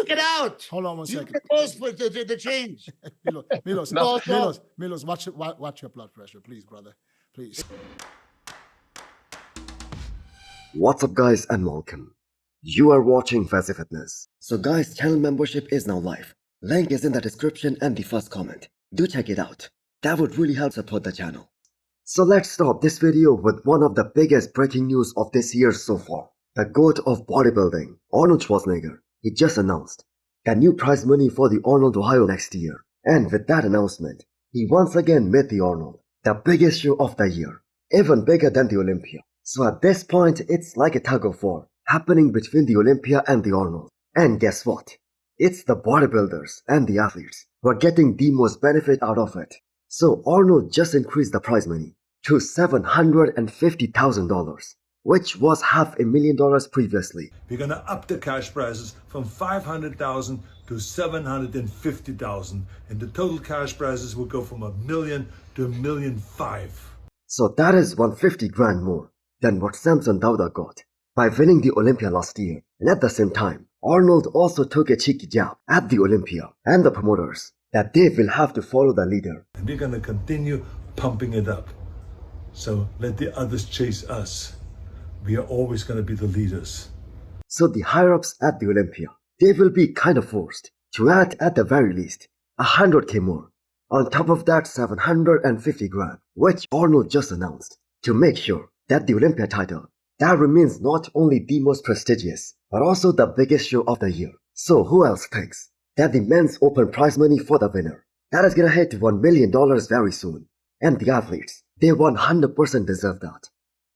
Work it out. Hold on one You second. propose for the change. Milos, watch your blood pressure, please, brother. Please. What's up guys and welcome. You are watching Fazi Fitness. So guys, channel membership is now live. Link is in the description and the first comment. Do check it out. That would really help support the channel. So let's start this video with one of the biggest breaking news of this year so far. The GOAT of bodybuilding, Arnold Schwarzenegger. He just announced the new prize money for the Arnold Ohio next year. And with that announcement, he once again made the Arnold the biggest show of the year. Even bigger than the Olympia. So at this point, it's like a tug of war happening between the Olympia and the Arnold. And guess what? It's the bodybuilders and the athletes who are getting the most benefit out of it. So Arnold just increased the prize money to $750,000, which was $500,000 previously. We're going to up the cash prizes from $500,000 to $750,000, and the total cash prizes will go from $1 million to $1.5 million. So that is $150,000 more than what Samson Dauda got by winning the Olympia last year. And at the same time, Arnold also took a cheeky jab at the Olympia and the promoters that they will have to follow the leader. And we're going to continue pumping it up. So let the others chase us. We are always going to be the leaders. So the higher-ups at the Olympia, they will be kind of forced to add at the very least $100,000 more. On top of that $750,000, which Arnold just announced, to make sure that the Olympia title, that remains not only the most prestigious, but also the biggest show of the year. So who else thinks that the men's open prize money for the winner, that is gonna hit $1 million very soon? And the athletes, they 100% deserve that.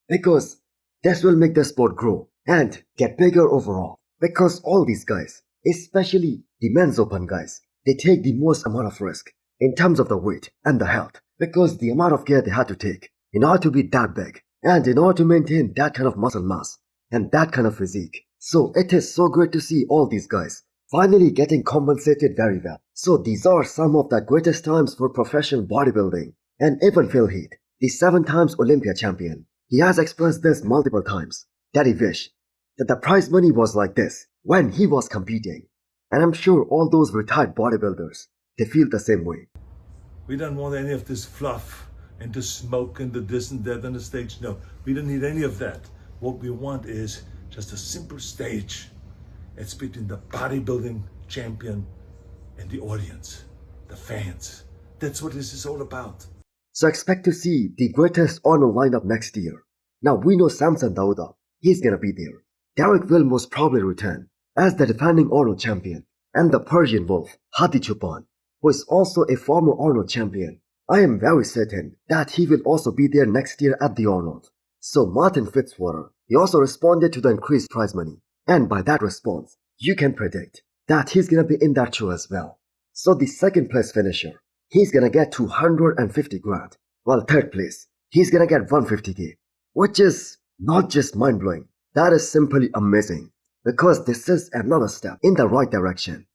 Because this will make the sport grow and get bigger overall. Because all these guys, especially the men's open guys, they take the most amount of risk in terms of the weight and the health. Because the amount of care they had to take in order to be that big. And in order to maintain that kind of muscle mass and that kind of physique. So it is so great to see all these guys finally getting compensated very well. So these are some of the greatest times for professional bodybuilding. And even Phil Heath, the 7 times Olympia champion, he has expressed this multiple times, that he wished that the prize money was like this when he was competing. And I'm sure all those retired bodybuilders, they feel the same way. We don't want any of this fluff and the smoke and the this and that on the stage. No, we don't need any of that. What we want is just a simple stage. It's between the bodybuilding champion and the audience, the fans. That's what this is all about. So expect to see the greatest Arnold lineup next year. Now we know Samson Dauda, he's gonna be there. Derek will most probably return as the defending Arnold champion. And the Persian Wolf, Hadi Choopan, who is also a former Arnold champion. I am very certain that he will also be there next year at the Arnold. So Martin-Fitzwater, he also responded to the increased prize money. And by that response, you can predict that he's gonna be in that show as well. So the second place finisher, he's gonna get $250,000. While third place, he's gonna get $150,000. Which is not just mind-blowing, that is simply amazing. Because this is another step in the right direction.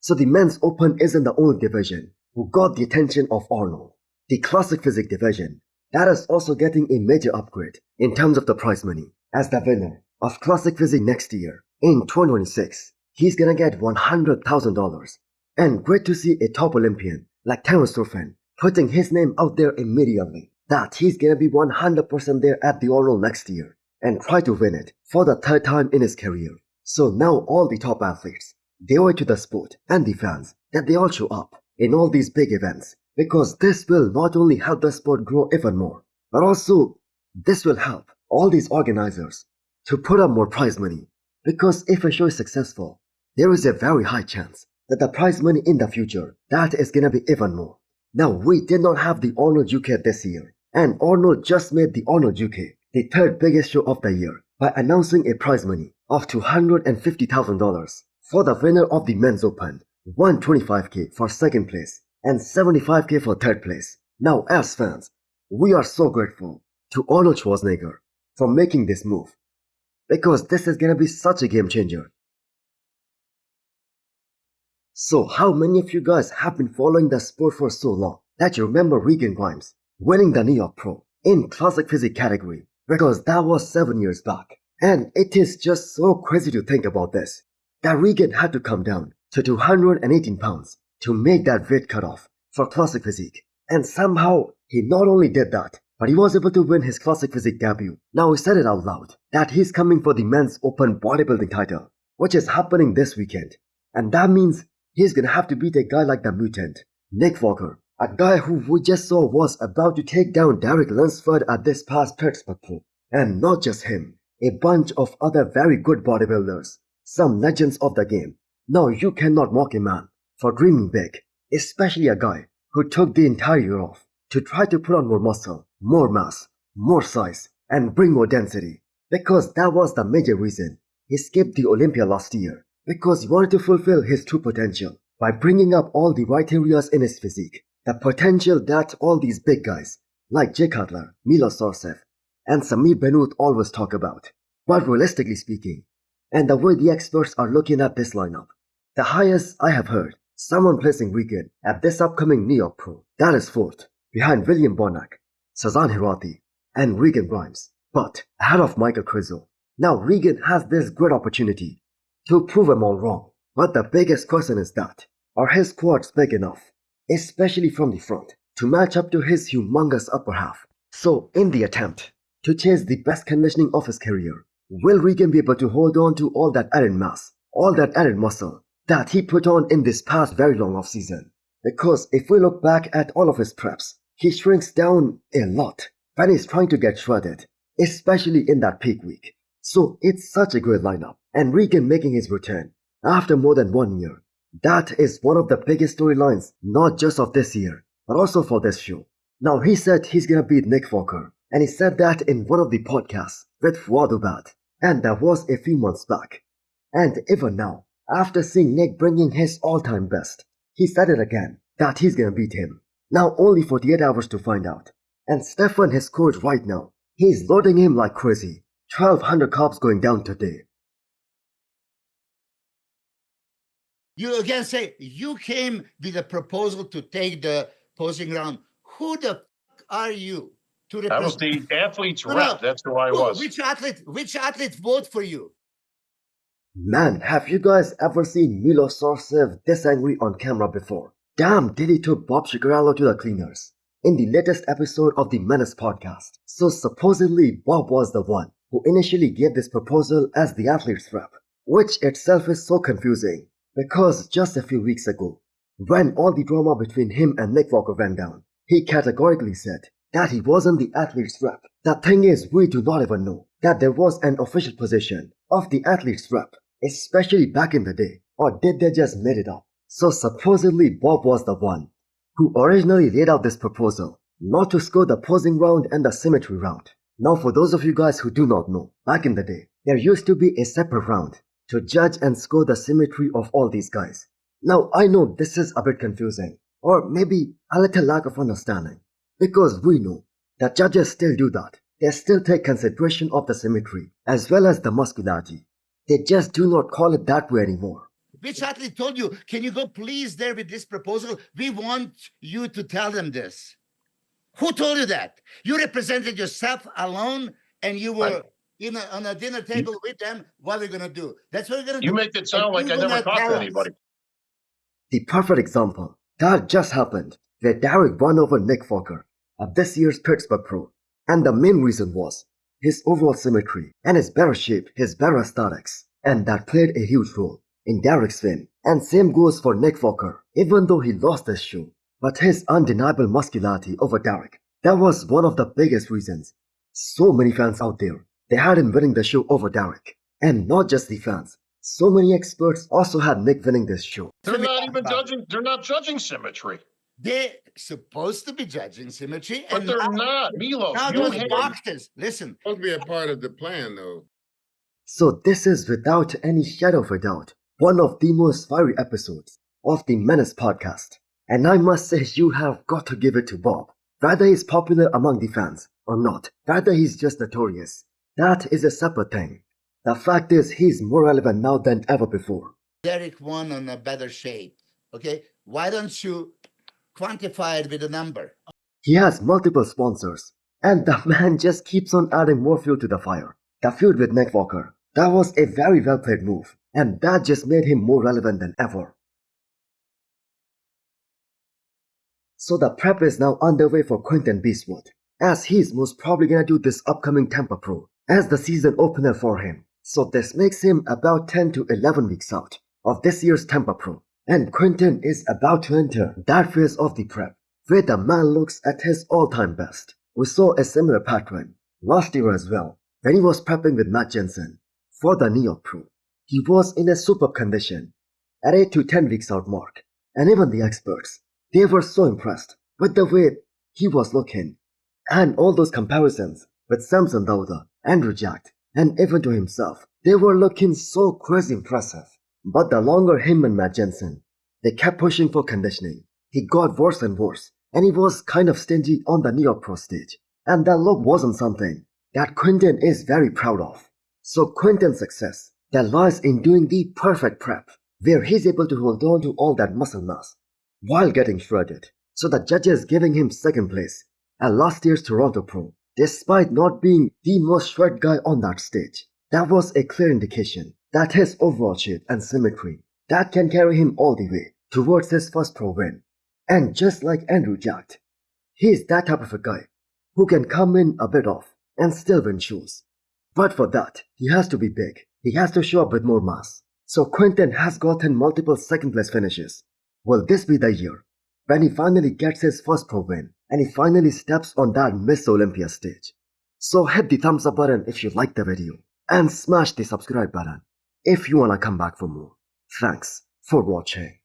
So the men's open isn't the only division who got the attention of Arnold. The classic physique division, that is also getting a major upgrade in terms of the prize money. As the winner of classic physique next year, in 2026, he's gonna get $100,000. And great to see a top Olympian like Terence Ruffin putting his name out there immediately. That he's gonna be 100% there at the Arnold next year and try to win it for the 3rd time in his career. So now all the top athletes, they owe it to the sport and the fans that they all show up in all these big events, because this will not only help the sport grow even more, but also this will help all these organizers to put up more prize money. Because if a show is successful, there is a very high chance that the prize money in the future, that is gonna be even more. Now we did not have the Arnold UK this year, and Arnold just made the Arnold UK the 3rd biggest show of the year by announcing a prize money of $250,000 for the winner of the men's open, $125,000 for 2nd place, and $75,000 for 3rd place. Now as fans, we are so grateful to Arnold Schwarzenegger for making this move, because this is gonna be such a game changer. So how many of you guys have been following the sport for so long that you remember Regan Grimes winning the New York Pro in classic physique category? Because that was 7 years back. And it is just so crazy to think about this, that Regan had to come down to 218 pounds to make that weight cutoff for Classic Physique. And somehow, he not only did that, but he was able to win his Classic Physique debut. Now he said it out loud, that he's coming for the men's open bodybuilding title, which is happening this weekend. And that means he's gonna have to beat a guy like the Mutant, Nick Walker, a guy who we just saw was about to take down Derek Lunsford at this past Pittsburgh Pro. And not just him, a bunch of other very good bodybuilders, some legends of the game. Now you cannot mock a man for dreaming big, especially a guy who took the entire year off to try to put on more muscle, more mass, more size, and bring more density. Because that was the major reason he skipped the Olympia last year, because he wanted to fulfill his true potential by bringing up all the right areas in his physique. The potential that all these big guys, like Jay Cutler, Milos and Samir Benoot always talk about. But realistically speaking, and the way the experts are looking at this lineup, the highest I have heard someone placing Regan at this upcoming New York Pro, that is fourth, behind William Bonac, Sazan Hirati, and Regan Grimes, but ahead of Michael Krizo. Now Regan has this great opportunity to prove them all wrong, but the biggest question is that, are his quads big enough, especially from the front, to match up to his humongous upper half? So in the attempt to chase the best conditioning of his career, will Regan be able to hold on to all that added mass, all that added muscle that he put on in this past very long off season? Because if we look back at all of his preps, he shrinks down a lot when he's trying to get shredded, especially in that peak week. So it's such a great lineup, and Regan making his return after more than 1 year. That is one of the biggest storylines, not just of this year, but also for this show. Now he said he's gonna beat Nick Walker, and he said that in one of the podcasts with Fuad, and that was a few months back. And even now, after seeing Nick bringing his all-time best, he said it again, that he's gonna beat him. Now only 48 hours to find out. And Stefan, his coach right now, he's loading him like crazy. 1,200 carbs going down today. You again say you came with a proposal to take the posing round. Who the fuck are you to represent? I was the athlete's No, rep. That's who I was. Which athlete vote for you? Man, have you guys ever seen Milos this angry on camera before? Damn, did he took Bob Shigarello to the cleaners in the latest episode of the Menace podcast. So supposedly Bob was the one who initially gave this proposal as the athlete's rep, which itself is so confusing because just a few weeks ago, when all the drama between him and Nick Walker went down, he categorically said that he wasn't the athlete's rep. The thing is, we do not even know that there was an official position of the athlete's rep, especially back in the day, or did they just made it up? So supposedly Bob was the one who originally laid out this proposal, not to score the posing round and the symmetry round. Now for those of you guys who do not know, back in the day, there used to be a separate round to judge and score the symmetry of all these guys. Now I know this is a bit confusing, or maybe a little lack of understanding, because we know that judges still do that. They still take consideration of the symmetry as well as the muscularity. They just do not call it that way anymore. Which athlete told you, can you go please there with this proposal? We want you to tell them this. Who told you that? You represented yourself alone and you were on a dinner table with them. What are we going to do? That's what we're going to do. You make it sound like I never talked to anybody. The perfect example that just happened where Derek won over Nick Walker at this year's Pittsburgh Pro. And the main reason was his overall symmetry and his better shape, his better aesthetics. And that played a huge role in Derek's win. And same goes for Nick Walker, even though he lost this show. But his undeniable muscularity over Derek, that was one of the biggest reasons. So many fans out there, they had him winning the show over Derek. And not just the fans, so many experts also had Nick winning this show. They're not even judging. They're not judging symmetry. They're supposed to be judging symmetry. But they're not. Milos, Now you those had boxers, listen. Supposed to be a part of the plan, though. So this is without any shadow of a doubt one of the most fiery episodes of the Menace podcast. And I must say you have got to give it to Bob. Whether he's popular among the fans or not, whether he's just notorious, that is a separate thing. The fact is he's more relevant now than ever before. Derek won on a better shape. Okay? Why don't you quantify it with a number? He has multiple sponsors, and the man just keeps on adding more fuel to the fire. The feud with Nick Walker, that was a very well played move, and that just made him more relevant than ever. So the prep is now underway for Quinton Beastwood, as he's most probably gonna do this upcoming Tampa Pro as the season opener for him. So this makes him about 10 to 11 weeks out of this year's Tampa Pro, and Quinton is about to enter that phase of the prep where the man looks at his all-time best. We saw a similar pattern last year as well when he was prepping with Matt Jensen for the New York Pro. He was in a superb condition at 8 to 10 weeks out mark, and even the experts, they were so impressed with the way he was looking, and all those comparisons with Samson Dauda, Andrew Jack, and even to himself, they were looking so crazy impressive. But the longer him and Matt Jensen, they kept pushing for conditioning, he got worse and worse, and he was kind of stingy on the New York Pro stage, and that look wasn't something that Quinton is very proud of. So Quinton's success, that lies in doing the perfect prep, where he's able to hold on to all that muscle mass while getting shredded. So the judges giving him second place at last year's Toronto Pro, despite not being the most shred guy on that stage. That was a clear indication that his overall shape and symmetry, that can carry him all the way towards his first pro win. And just like Andrew Jack, he's that type of a guy who can come in a bit off and still win shows. But for that, he has to be big. He has to show up with more mass. So Quinton has gotten multiple second place finishes. Will this be the year when he finally gets his first pro win and he finally steps on that Miss Olympia stage? So hit the thumbs up button if you liked the video and smash the subscribe button if you wanna come back for more. Thanks for watching.